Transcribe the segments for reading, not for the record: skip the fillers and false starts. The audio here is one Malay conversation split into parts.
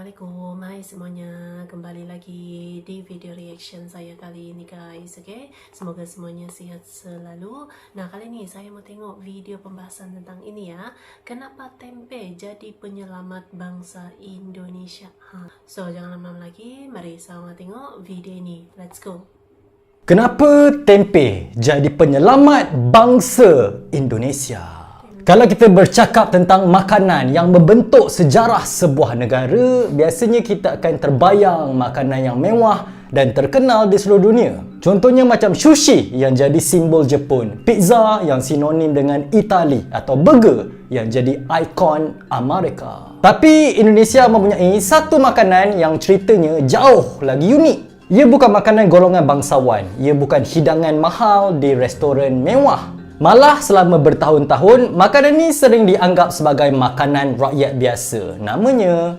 Assalamualaikum, hai semuanya, kembali lagi di video reaction saya kali ini guys, okay? Semoga semuanya sihat selalu. Nah, kali ini saya mau tengok video pembahasan tentang ini ya. Kenapa tempe jadi penyelamat bangsa Indonesia? So, jangan lama-lama lagi, mari sama tengok video ini. Let's go. Kenapa tempe jadi penyelamat bangsa Indonesia? Kalau kita bercakap tentang makanan yang membentuk sejarah sebuah negara, biasanya kita akan terbayang makanan yang mewah dan terkenal di seluruh dunia. Contohnya macam sushi yang jadi simbol Jepun, pizza yang sinonim dengan Itali, atau burger yang jadi ikon Amerika. Tapi Indonesia mempunyai satu makanan yang ceritanya jauh lagi unik. Ia bukan makanan golongan bangsawan, ia bukan hidangan mahal di restoran mewah. Malah selama bertahun-tahun, makanan ni sering dianggap sebagai makanan rakyat biasa. Namanya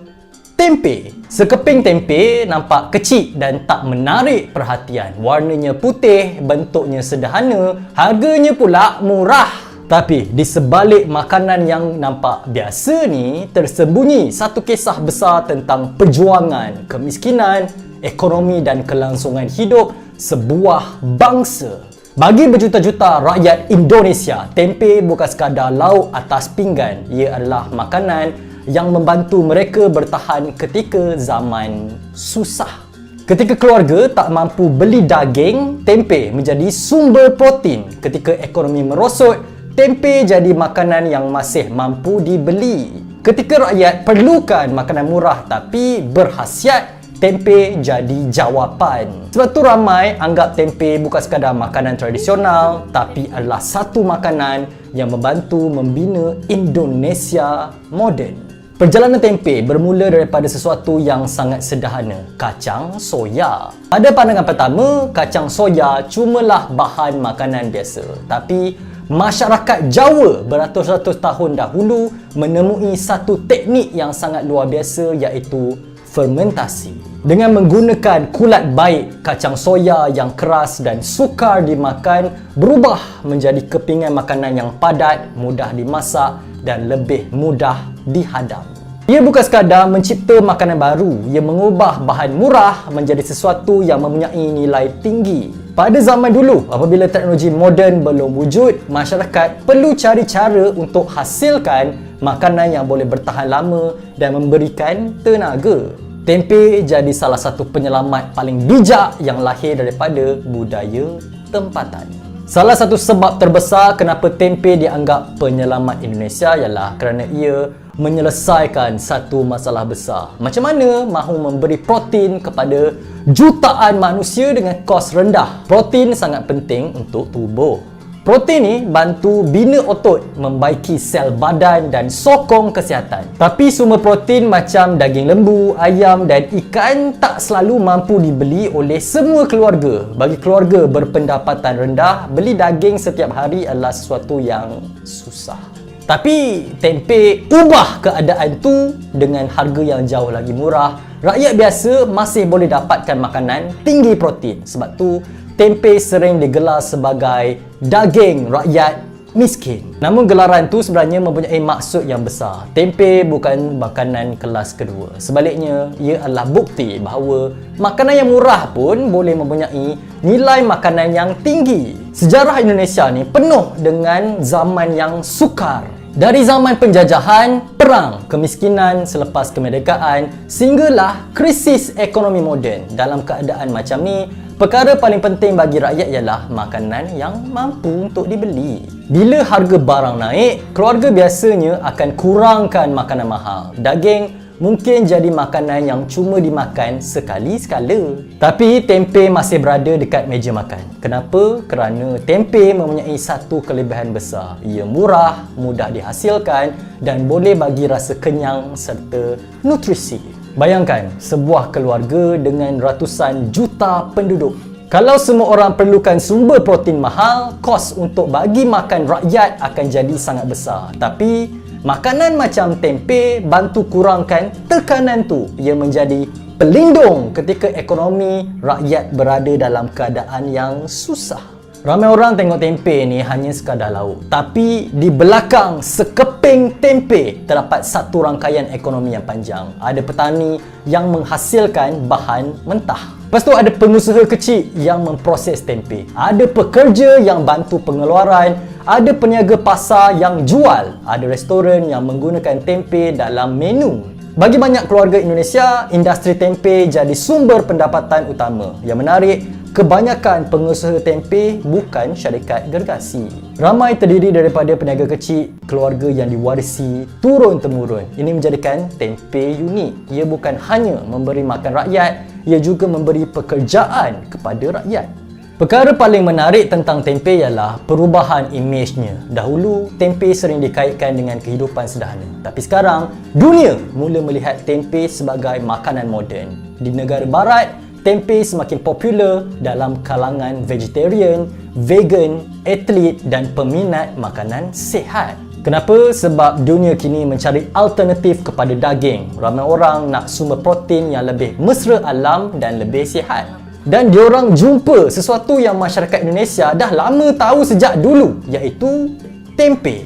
tempe. Sekeping tempe nampak kecil dan tak menarik perhatian. Warnanya putih, bentuknya sederhana, harganya pula murah. Tapi di sebalik makanan yang nampak biasa ni, tersembunyi satu kisah besar tentang perjuangan, kemiskinan, ekonomi dan kelangsungan hidup sebuah bangsa. Bagi berjuta-juta rakyat Indonesia, tempe bukan sekadar lauk atas pinggan. Ia adalah makanan yang membantu mereka bertahan ketika zaman susah. Ketika keluarga tak mampu beli daging, tempe menjadi sumber protein. Ketika ekonomi merosot, tempe jadi makanan yang masih mampu dibeli. Ketika rakyat perlukan makanan murah tapi berkhasiat, tempe jadi jawapan. Sebab tu ramai anggap tempe bukan sekadar makanan tradisional, tapi adalah satu makanan yang membantu membina Indonesia moden. Perjalanan tempe bermula daripada sesuatu yang sangat sederhana, kacang soya. Pada pandangan pertama, kacang soya cumalah bahan makanan biasa. Tapi masyarakat Jawa beratus-ratus tahun dahulu menemui satu teknik yang sangat luar biasa, iaitu fermentasi. Dengan menggunakan kulat baik, kacang soya yang keras dan sukar dimakan berubah menjadi kepingan makanan yang padat, mudah dimasak dan lebih mudah dihadam. Ia bukan sekadar mencipta makanan baru, ia mengubah bahan murah menjadi sesuatu yang mempunyai nilai tinggi. Pada zaman dulu, apabila teknologi moden belum wujud, masyarakat perlu cari cara untuk hasilkan makanan yang boleh bertahan lama dan memberikan tenaga. Tempe jadi salah satu penyelamat paling bijak yang lahir daripada budaya tempatan. Salah satu sebab terbesar kenapa tempe dianggap penyelamat Indonesia ialah kerana ia menyelesaikan satu masalah besar. Macam mana mahu memberi protein kepada jutaan manusia dengan kos rendah? Protein sangat penting untuk tubuh. Protein ni bantu bina otot, membaiki sel badan dan sokong kesihatan. Tapi sumber protein macam daging lembu, ayam dan ikan tak selalu mampu dibeli oleh semua keluarga. Bagi keluarga berpendapatan rendah, beli daging setiap hari adalah sesuatu yang susah. Tapi tempe ubah keadaan tu dengan harga yang jauh lagi murah. Rakyat biasa masih boleh dapatkan makanan tinggi protein. Sebab tu tempe sering digelar sebagai daging rakyat miskin. Namun gelaran tu sebenarnya mempunyai maksud yang besar. Tempe bukan makanan kelas kedua. Sebaliknya, ia adalah bukti bahawa makanan yang murah pun boleh mempunyai nilai makanan yang tinggi. Sejarah Indonesia ni penuh dengan zaman yang sukar. Dari zaman penjajahan, perang, kemiskinan selepas kemerdekaan, sehinggalah krisis ekonomi moden. Dalam keadaan macam ni, perkara paling penting bagi rakyat ialah makanan yang mampu untuk dibeli. Bila harga barang naik, keluarga biasanya akan kurangkan makanan mahal. Daging mungkin jadi makanan yang cuma dimakan sekali sekala. Tapi tempe masih berada dekat meja makan. Kenapa? Kerana tempe mempunyai satu kelebihan besar. Ia murah, mudah dihasilkan dan boleh bagi rasa kenyang serta nutrisi. Bayangkan sebuah keluarga dengan ratusan juta penduduk. Kalau semua orang perlukan sumber protein mahal, kos untuk bagi makan rakyat akan jadi sangat besar. Tapi makanan macam tempe bantu kurangkan tekanan tu. Ia menjadi pelindung ketika ekonomi rakyat berada dalam keadaan yang susah. Ramai orang tengok tempe ni hanya sekadar lauk. Tapi di belakang sekeping tempe terdapat satu rangkaian ekonomi yang panjang. Ada petani yang menghasilkan bahan mentah. Lepas tu ada pengusaha kecil yang memproses tempe. Ada pekerja yang bantu pengeluaran. Ada peniaga pasar yang jual. Ada restoran yang menggunakan tempe dalam menu. Bagi banyak keluarga Indonesia, industri tempe jadi sumber pendapatan utama. Yang menarik, kebanyakan pengusaha tempe bukan syarikat gergasi. Ramai terdiri daripada peniaga kecil, keluarga yang diwarisi turun-temurun. Ini menjadikan tempe unik. Ia bukan hanya memberi makan rakyat, ia juga memberi pekerjaan kepada rakyat. Perkara paling menarik tentang tempe ialah perubahan imejnya. Dahulu, tempe sering dikaitkan dengan kehidupan sederhana. Tapi sekarang, dunia mula melihat tempe sebagai makanan moden. Di negara barat, tempe semakin popular dalam kalangan vegetarian, vegan, atlet dan peminat makanan sihat. Kenapa? Sebab dunia kini mencari alternatif kepada daging. Ramai orang nak sumber protein yang lebih mesra alam dan lebih sihat. Dan diorang jumpa sesuatu yang masyarakat Indonesia dah lama tahu sejak dulu, iaitu tempe.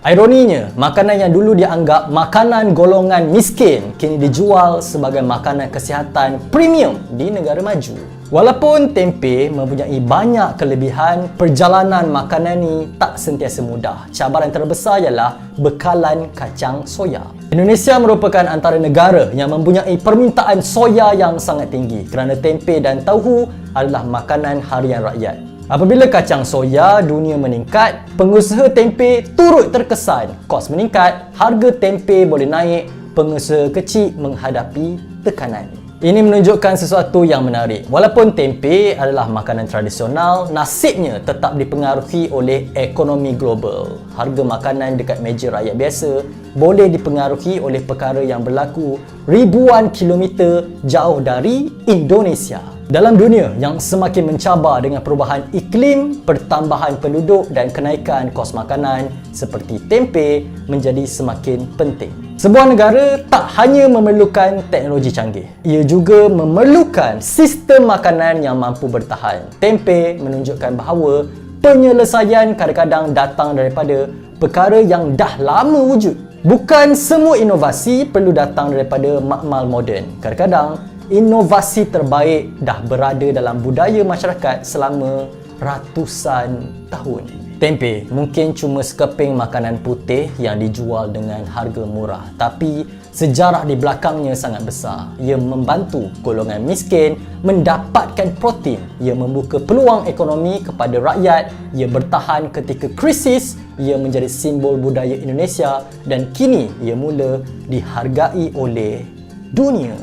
Ironinya, makanan yang dulu dianggap makanan golongan miskin kini dijual sebagai makanan kesihatan premium di negara maju. Walaupun tempe mempunyai banyak kelebihan, perjalanan makanan ni tak sentiasa mudah. Cabaran terbesar ialah bekalan kacang soya. Indonesia merupakan antara negara yang mempunyai permintaan soya yang sangat tinggi kerana tempe dan tahu adalah makanan harian rakyat. Apabila kacang soya dunia meningkat, pengusaha tempe turut terkesan. Kos meningkat, harga tempe boleh naik, pengusaha kecil menghadapi tekanan. Ini menunjukkan sesuatu yang menarik. Walaupun tempe adalah makanan tradisional, nasibnya tetap dipengaruhi oleh ekonomi global. Harga makanan dekat meja rakyat biasa boleh dipengaruhi oleh perkara yang berlaku ribuan kilometer jauh dari Indonesia. Dalam dunia yang semakin mencabar dengan perubahan iklim, pertambahan penduduk dan kenaikan kos makanan seperti tempe menjadi semakin penting. Sebuah negara tak hanya memerlukan teknologi canggih, ia juga memerlukan sistem makanan yang mampu bertahan. Tempe menunjukkan bahawa penyelesaian kadang-kadang datang daripada perkara yang dah lama wujud. Bukan semua inovasi perlu datang daripada makmal moden. Kadang-kadang inovasi terbaik dah berada dalam budaya masyarakat selama ratusan tahun. Tempe mungkin cuma sekeping makanan putih yang dijual dengan harga murah, tapi sejarah di belakangnya sangat besar. Ia membantu golongan miskin mendapatkan protein, ia membuka peluang ekonomi kepada rakyat, ia bertahan ketika krisis, ia menjadi simbol budaya Indonesia dan kini ia mula dihargai oleh dunia.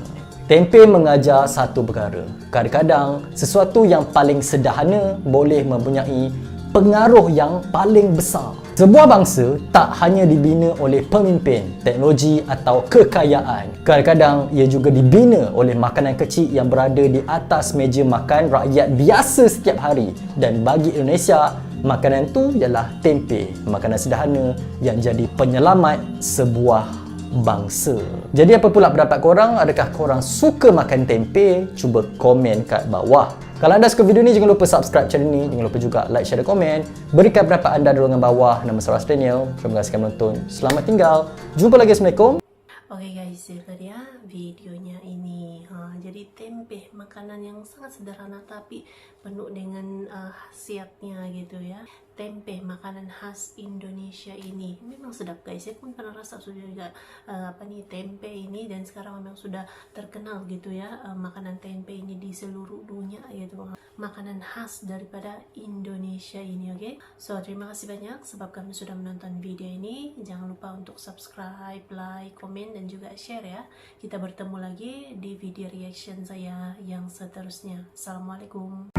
Tempe mengajar satu perkara. Kadang-kadang, sesuatu yang paling sederhana boleh mempunyai pengaruh yang paling besar. Sebuah bangsa tak hanya dibina oleh pemimpin, teknologi atau kekayaan. Kadang-kadang ia juga dibina oleh makanan kecil yang berada di atas meja makan rakyat biasa setiap hari. Dan bagi Indonesia, makanan tu ialah tempe. Makanan sederhana yang jadi penyelamat sebuah bangsa. Jadi apa pula pendapat korang? Adakah korang suka makan tempe? Cuba komen kat bawah. Kalau anda suka video ni, jangan lupa subscribe channel ni. Jangan lupa juga like, share dan komen. Berikan pendapat anda di ruangan bawah. Nama saya Daniel. Terima kasih kerana menonton. Selamat tinggal. Jumpa lagi. Assalamualaikum. Oke guys, itu dia videonya ini. Jadi tempe, makanan yang sangat sederhana tapi penuh dengan khasiatnya gitu ya. Tempe, makanan khas Indonesia ini memang sedap guys. Saya pun pernah rasa sudah juga tempe ini, dan sekarang memang sudah terkenal gitu ya, makanan tempe ini di seluruh dunia gitu. Makanan khas daripada Indonesia ini, oke? So, terima kasih banyak sebab kami sudah menonton video ini. Jangan lupa untuk subscribe, like, komen dan juga share ya. Kita bertemu lagi di video reaction saya yang seterusnya. Assalamualaikum.